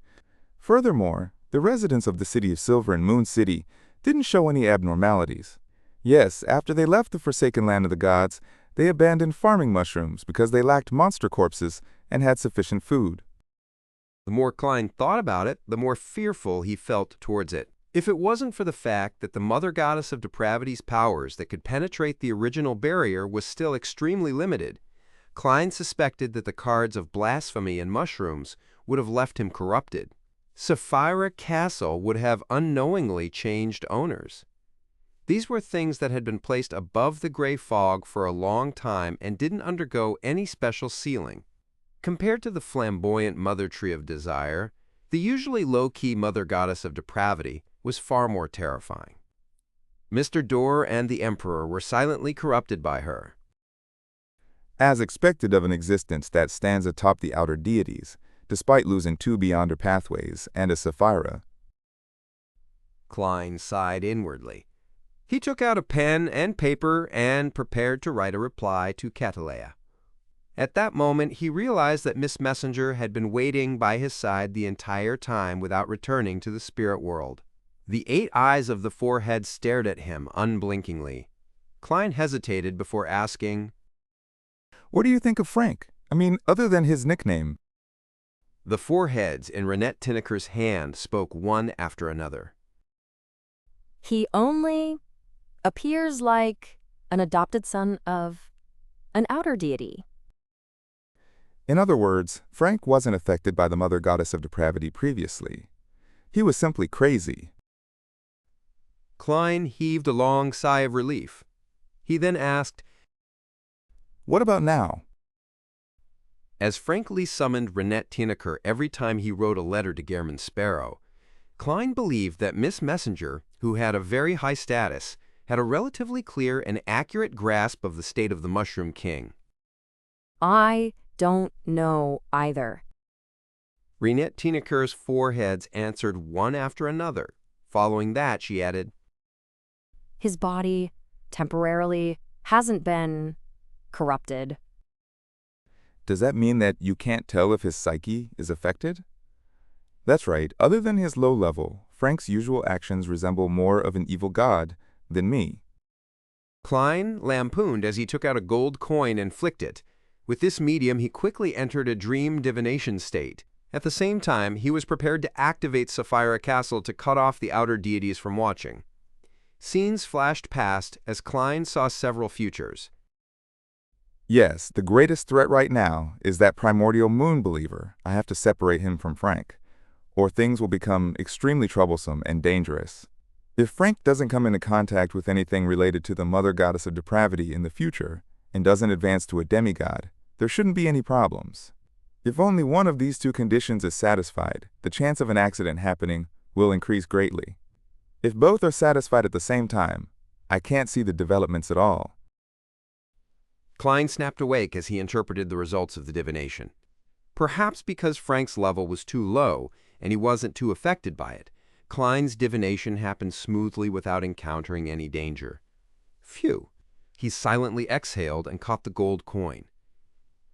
Furthermore, the residents of the City of Silver and Moon City didn't show any abnormalities. Yes, after they left the Forsaken Land of the Gods, they abandoned farming mushrooms because they lacked monster corpses and had sufficient food. The more Klein thought about it, the more fearful he felt towards it. If it wasn't for the fact that the Mother Goddess of Depravity's powers that could penetrate the original barrier was still extremely limited, Klein suspected that the cards of blasphemy and mushrooms would have left him corrupted. Sapphira Castle would have unknowingly changed owners. These were things that had been placed above the gray fog for a long time and didn't undergo any special sealing. Compared to the flamboyant Mother Tree of Desire, the usually low-key Mother Goddess of Depravity was far more terrifying. Mr. Dorr and the Emperor were silently corrupted by her. As expected of an existence that stands atop the outer deities, despite losing 2 Beyonder pathways and a Sapphira. Klein sighed inwardly. He took out a pen and paper and prepared to write a reply to Catalea. At that moment, he realized that Miss Messenger had been waiting by his side the entire time without returning to the spirit world. The 8 eyes of the forehead stared at him unblinkingly. Klein hesitated before asking, "What do you think of Frank? I mean, other than his nickname?" The 4 heads in Renette Tinneker's hand spoke one after another. He only appears like an adopted son of an outer deity. In other words, Frank wasn't affected by the Mother Goddess of Depravity previously. He was simply crazy. Klein heaved a long sigh of relief. He then asked, "What about now?" As frankly summoned Renette Tinneker every time he wrote a letter to Gehrman Sparrow, Klein believed that Miss Messenger, who had a very high status, had a relatively clear and accurate grasp of the state of the Mushroom King. I don't know either. Renette Tinneker's 4 heads answered one after another. Following that, she added, His body, temporarily, hasn't been corrupted. Does that mean that you can't tell if his psyche is affected? That's right. Other than his low level, Frank's usual actions resemble more of an evil god than me. Klein lampooned as he took out a gold coin and flicked it. With this medium, he quickly entered a dream divination state. At the same time, he was prepared to activate Sapphira Castle to cut off the outer deities from watching. Scenes flashed past as Klein saw several futures. Yes, the greatest threat right now is that primordial moon believer. I have to separate him from Frank, or things will become extremely troublesome and dangerous. If Frank doesn't come into contact with anything related to the Mother Goddess of Depravity in the future, and doesn't advance to a demigod, there shouldn't be any problems. If only one of these 2 conditions is satisfied, the chance of an accident happening will increase greatly. If both are satisfied at the same time, I can't see the developments at all. Klein snapped awake as he interpreted the results of the divination. Perhaps because Frank's level was too low and he wasn't too affected by it, Klein's divination happened smoothly without encountering any danger. Phew! He silently exhaled and caught the gold coin.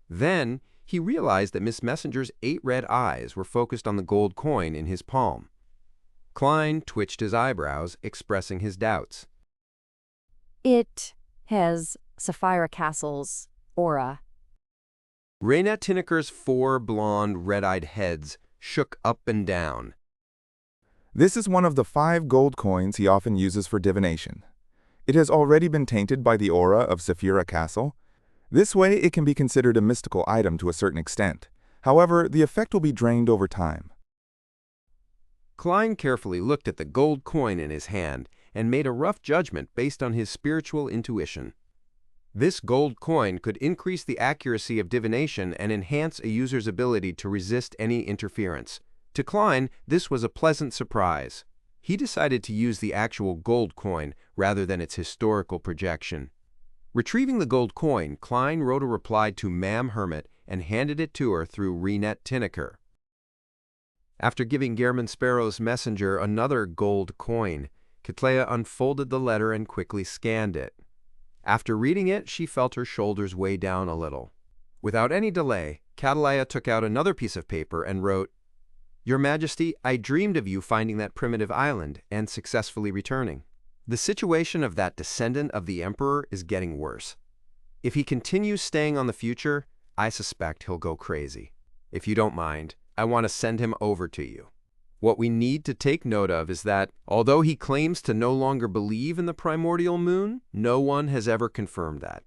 Then he realized that Miss Messenger's 8 red eyes were focused on the gold coin in his palm. Klein twitched his eyebrows, expressing his doubts. It has Sapphira Castle's aura. Renette Tinneker's 4 blonde, red-eyed heads shook up and down. This is one of the 5 gold coins he often uses for divination. It has already been tainted by the aura of Sapphira Castle. This way, it can be considered a mystical item to a certain extent. However, the effect will be drained over time. Klein carefully looked at the gold coin in his hand and made a rough judgment based on his spiritual intuition. This gold coin could increase the accuracy of divination and enhance a user's ability to resist any interference. To Klein, this was a pleasant surprise. He decided to use the actual gold coin rather than its historical projection. Retrieving the gold coin, Klein wrote a reply to Ma'am Hermit and handed it to her through Renette Tinneker. After giving Gehrman Sparrow's messenger another gold coin, Catalea unfolded the letter and quickly scanned it. After reading it, she felt her shoulders weigh down a little. Without any delay, Catalea took out another piece of paper and wrote, Your Majesty, I dreamed of you finding that primitive island and successfully returning. The situation of that descendant of the Emperor is getting worse. If he continues staying on the future, I suspect he'll go crazy. If you don't mind, I want to send him over to you. What we need to take note of is that, although he claims to no longer believe in the primordial moon, no one has ever confirmed that.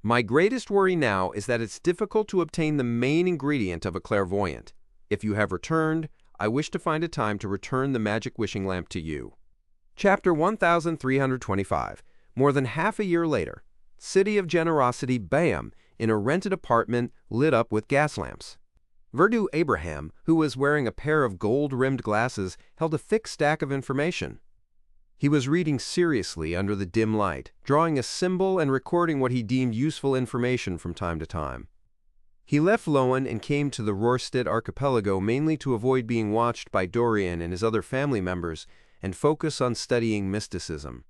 My greatest worry now is that it's difficult to obtain the main ingredient of a clairvoyant. If you have returned, I wish to find a time to return the magic wishing lamp to you. Chapter 1325. More than half a year later. City of Generosity, Bayam, in a rented apartment lit up with gas lamps. Verdu Abraham, who was wearing a pair of gold-rimmed glasses, held a thick stack of information. He was reading seriously under the dim light, drawing a symbol and recording what he deemed useful information from time to time. He left Lowen and came to the Rorstedt archipelago mainly to avoid being watched by Dorian and his other family members and focus on studying mysticism.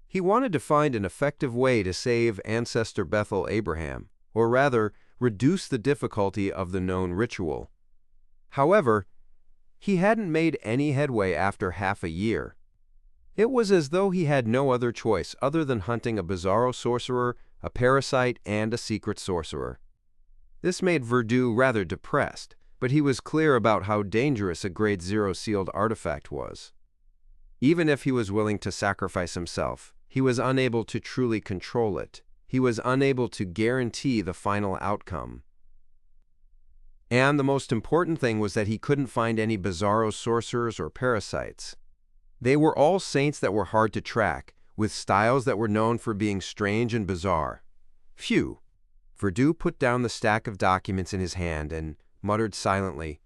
He wanted to find an effective way to save ancestor Bethel Abraham, or rather, reduce the difficulty of the known ritual. However, he hadn't made any headway after half a year. It was as though he had no other choice other than hunting a bizarro sorcerer, a parasite, and a secret sorcerer. This made Verdu rather depressed, but he was clear about how dangerous a Grade 0 sealed artifact was. Even if he was willing to sacrifice himself, he was unable to truly control it. He was unable to guarantee the final outcome. And the most important thing was that he couldn't find any bizarro sorcerers or parasites. They were all saints that were hard to track, with styles that were known for being strange and bizarre. Phew! Verdu put down the stack of documents in his hand and muttered silently,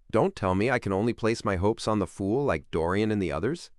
"Don't tell me I can only place my hopes on the Fool like Dorian and the others?"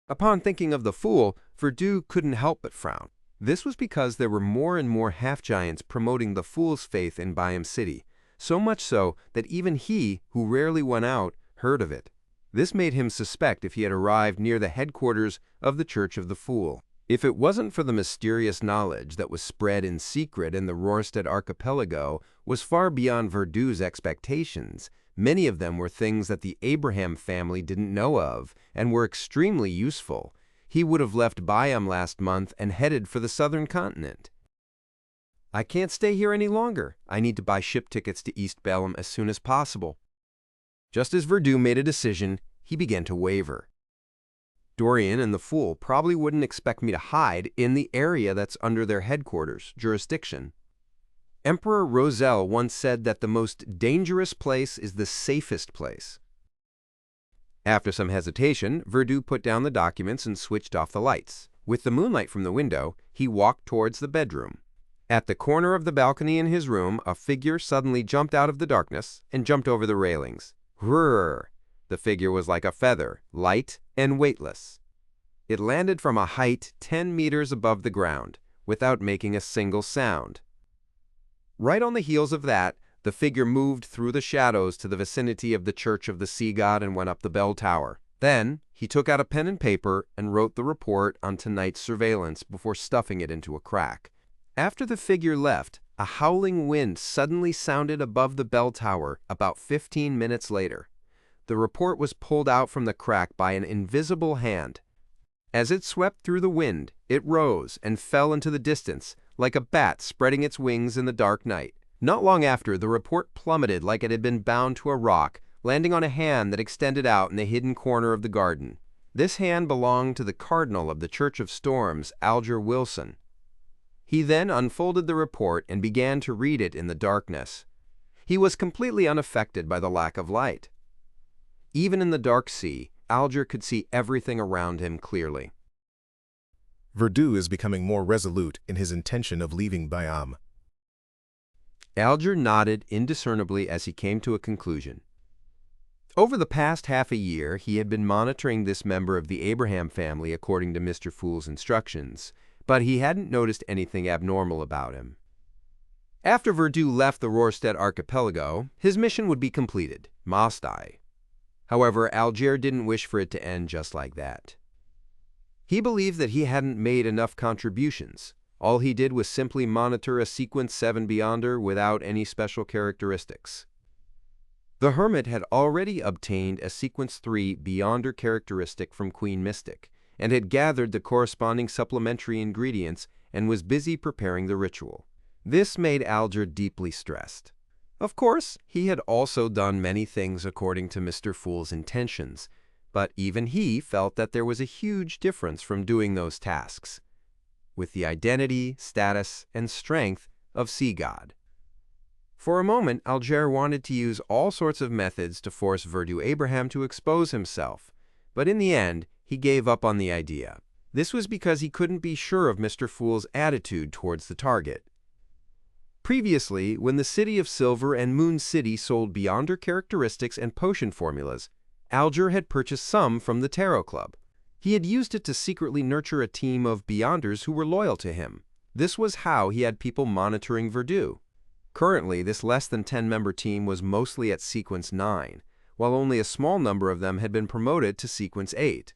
Upon thinking of the Fool, Verdu couldn't help but frown. This was because there were more and more half-giants promoting the Fool's faith in Bayam City, so much so that even he, who rarely went out, heard of it. This made him suspect if he had arrived near the headquarters of the Church of the Fool. If it wasn't for the mysterious knowledge that was spread in secret in the Rorstedt archipelago was far beyond Verdu's expectations. Many of them were things that the Abraham family didn't know of and were extremely useful. He would have left Bayam last month and headed for the southern continent. "I can't stay here any longer. I need to buy ship tickets to East Belem as soon as possible." Just as Verdu made a decision, he began to waver. Dorian and the Fool probably wouldn't expect me to hide in the area that's under their headquarters, jurisdiction. Emperor Roselle once said that the most dangerous place is the safest place. After some hesitation, Verdu put down the documents and switched off the lights. With the moonlight from the window, he walked towards the bedroom. At the corner of the balcony in his room, a figure suddenly jumped out of the darkness and jumped over the railings. Whirr! The figure was like a feather, light and weightless. It landed from a height 10 meters above the ground, without making a single sound. Right on the heels of that, the figure moved through the shadows to the vicinity of the Church of the Sea God and went up the bell tower. Then, he took out a pen and paper and wrote the report on tonight's surveillance before stuffing it into a crack. After the figure left, a howling wind suddenly sounded above the bell tower about 15 minutes later. The report was pulled out from the crack by an invisible hand. As it swept through the wind, it rose and fell into the distance, like a bat spreading its wings in the dark night. Not long after, the report plummeted like it had been bound to a rock, landing on a hand that extended out in the hidden corner of the garden. This hand belonged to the Cardinal of the Church of Storms, Alger Wilson. He then unfolded the report and began to read it in the darkness. He was completely unaffected by the lack of light. Even in the dark sea, Alger could see everything around him clearly. Verdu is becoming more resolute in his intention of leaving Bayam. Alger nodded indiscernibly as he came to a conclusion. Over the past half a year, he had been monitoring this member of the Abraham family according to Mr. Fool's instructions, but he hadn't noticed anything abnormal about him. After Verdu left the Rorstedt archipelago, his mission would be completed, must I. However, Alger didn't wish for it to end just like that. He believed that he hadn't made enough contributions. All he did was simply monitor a Sequence 7 Beyonder without any special characteristics. The Hermit had already obtained a Sequence 3 Beyonder characteristic from Queen Mystic, and had gathered the corresponding supplementary ingredients and was busy preparing the ritual. This made Alger deeply stressed. Of course, he had also done many things according to Mr. Fool's intentions, but even he felt that there was a huge difference from doing those tasks, with the identity, status, and strength of Sea God. For a moment, Alger wanted to use all sorts of methods to force Verdu Abraham to expose himself, but in the end, he gave up on the idea. This was because he couldn't be sure of Mr. Fool's attitude towards the target. Previously, when the City of Silver and Moon City sold Beyonder characteristics and potion formulas, Alger had purchased some from the Tarot Club. He had used it to secretly nurture a team of Beyonders who were loyal to him. This was how he had people monitoring Verdu. Currently, this less than 10-member team was mostly at Sequence 9, while only a small number of them had been promoted to Sequence 8.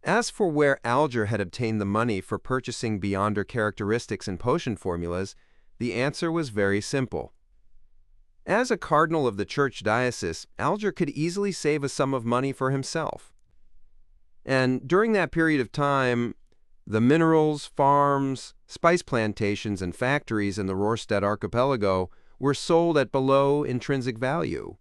As for where Alger had obtained the money for purchasing Beyonder characteristics and potion formulas, the answer was very simple. As a cardinal of the church diocese, Alger could easily save a sum of money for himself. And during that period of time, the minerals, farms, spice plantations, and factories in the Rorstedt archipelago were sold at below intrinsic value.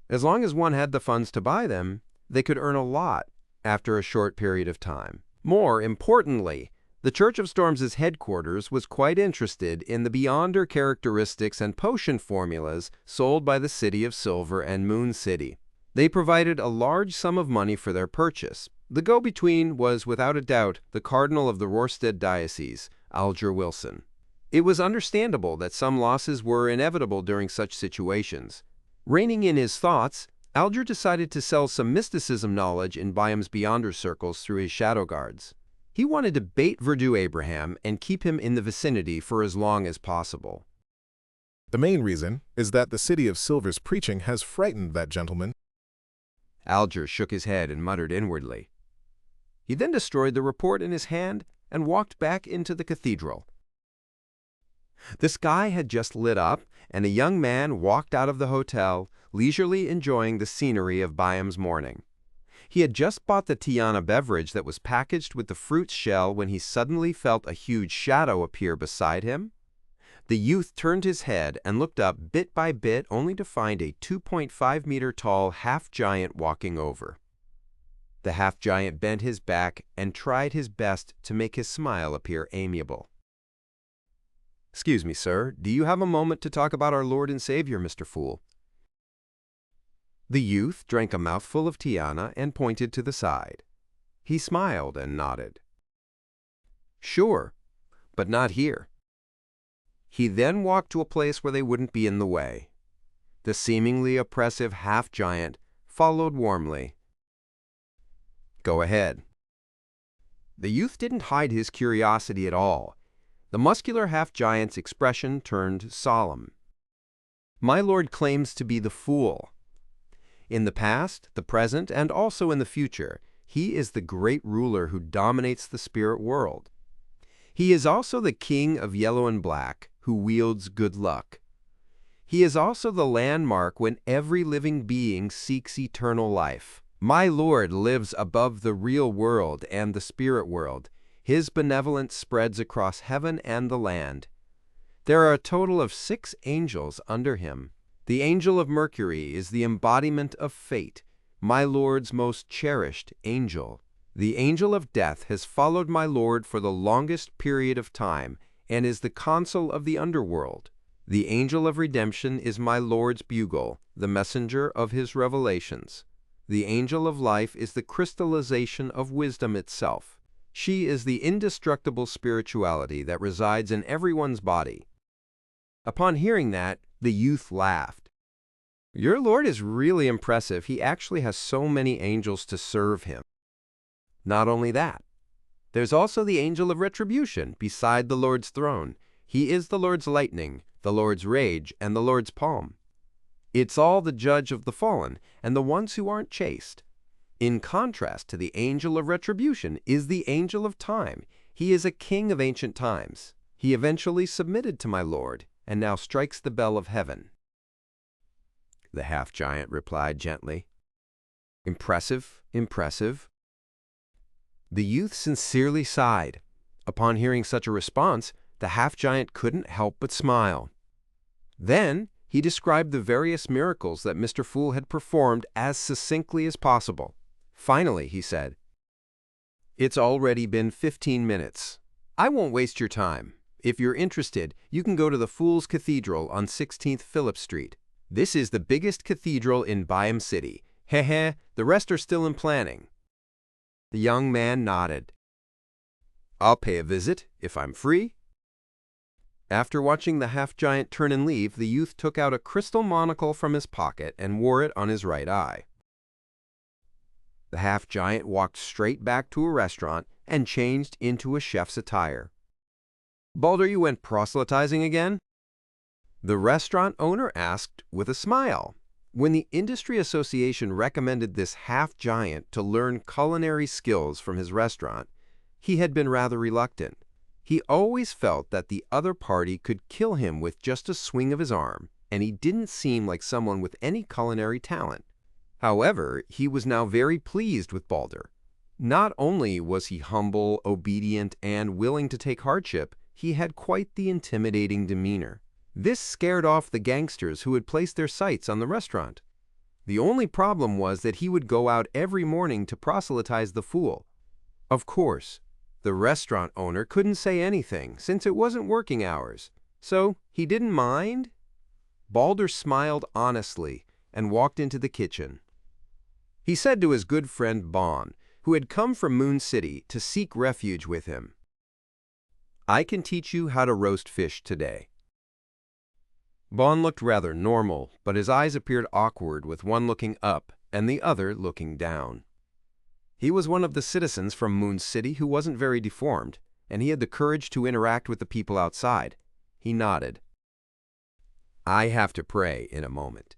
As long as one had the funds to buy them, they could earn a lot after a short period of time. More importantly, the Church of Storms' headquarters was quite interested in the Beyonder characteristics and potion formulas sold by the City of Silver and Moon City. They provided a large sum of money for their purchase. The go-between was without a doubt the Cardinal of the Rorstedt Diocese, Alger Wilson. It was understandable that some losses were inevitable during such situations. Reining in his thoughts, Alger decided to sell some mysticism knowledge in Byam's Beyonder circles through his shadow guards. He wanted to bait Verdu Abraham and keep him in the vicinity for as long as possible. The main reason is that the City of Silver's preaching has frightened that gentleman. Alger shook his head and muttered inwardly. He then destroyed the report in his hand and walked back into the cathedral. The sky had just lit up, and a young man walked out of the hotel, leisurely enjoying the scenery of Byam's morning. He had just bought the Tiana beverage that was packaged with the fruit shell when he suddenly felt a huge shadow appear beside him. The youth turned his head and looked up bit by bit, only to find a 2.5-meter tall half-giant walking over. The half-giant bent his back and tried his best to make his smile appear amiable. "Excuse me, sir, do you have a moment to talk about our Lord and Savior, Mr. Fool?" The youth drank a mouthful of Tiana and pointed to the side. He smiled and nodded. "Sure, but not here." He then walked to a place where they wouldn't be in the way. The seemingly oppressive half-giant followed warmly. "Go ahead." The youth didn't hide his curiosity at all. The muscular half-giant's expression turned solemn. "My lord claims to be the Fool. In the past, the present, and also in the future, he is the great ruler who dominates the spirit world. He is also the king of yellow and black, who wields good luck. He is also the landmark when every living being seeks eternal life. My Lord lives above the real world and the spirit world. His benevolence spreads across heaven and the land. There are a total of 6 angels under him. The angel of Mercury is the embodiment of fate, my Lord's most cherished angel. The angel of death has followed my Lord for the longest period of time and is the consul of the underworld. The angel of redemption is my Lord's bugle, the messenger of his revelations. The angel of life is the crystallization of wisdom itself. She is the indestructible spirituality that resides in everyone's body." Upon hearing that, the youth laughed. "Your Lord is really impressive. He actually has so many angels to serve him." Not only that, there's also the angel of retribution beside the Lord's throne. He is the Lord's lightning, the Lord's rage, and the Lord's palm. It's all the judge of the fallen and the ones who aren't chaste. In contrast to the angel of retribution is the angel of time. He is a king of ancient times. He eventually submitted to my Lord and now strikes the bell of heaven." The half-giant replied gently. "Impressive, impressive." The youth sincerely sighed. Upon hearing such a response, the half-giant couldn't help but smile. Then he described the various miracles that Mr. Fool had performed as succinctly as possible. Finally, he said, "It's already been 15 minutes. I won't waste your time. If you're interested, you can go to the Fool's Cathedral on 16th Phillip Street. This is the biggest cathedral in Byam City. Heh, the rest are still in planning." The young man nodded. "I'll pay a visit if I'm free." After watching the half-giant turn and leave, the youth took out a crystal monocle from his pocket and wore it on his right eye. The half-giant walked straight back to a restaurant and changed into a chef's attire. "Balder, you went proselytizing again?" the restaurant owner asked with a smile. When the Industry Association recommended this half-giant to learn culinary skills from his restaurant, he had been rather reluctant. He always felt that the other party could kill him with just a swing of his arm, and he didn't seem like someone with any culinary talent. However, he was now very pleased with Balder. Not only was he humble, obedient, and willing to take hardship, he had quite the intimidating demeanor. This scared off the gangsters who had placed their sights on the restaurant. The only problem was that he would go out every morning to proselytize the Fool. Of course, the restaurant owner couldn't say anything since it wasn't working hours, so he didn't mind. Balder smiled honestly and walked into the kitchen. He said to his good friend Bon, who had come from Moon City to seek refuge with him, "I can teach you how to roast fish today." Bon looked rather normal, but his eyes appeared awkward, with one looking up and the other looking down. He was one of the citizens from Moon City who wasn't very deformed, and he had the courage to interact with the people outside. He nodded. "I have to pray in a moment.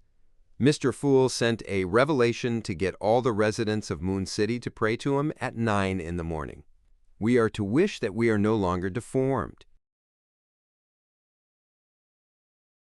Mr. Fool sent a revelation to get all the residents of Moon City to pray to him at 9 in the morning. We are to wish that we are no longer deformed.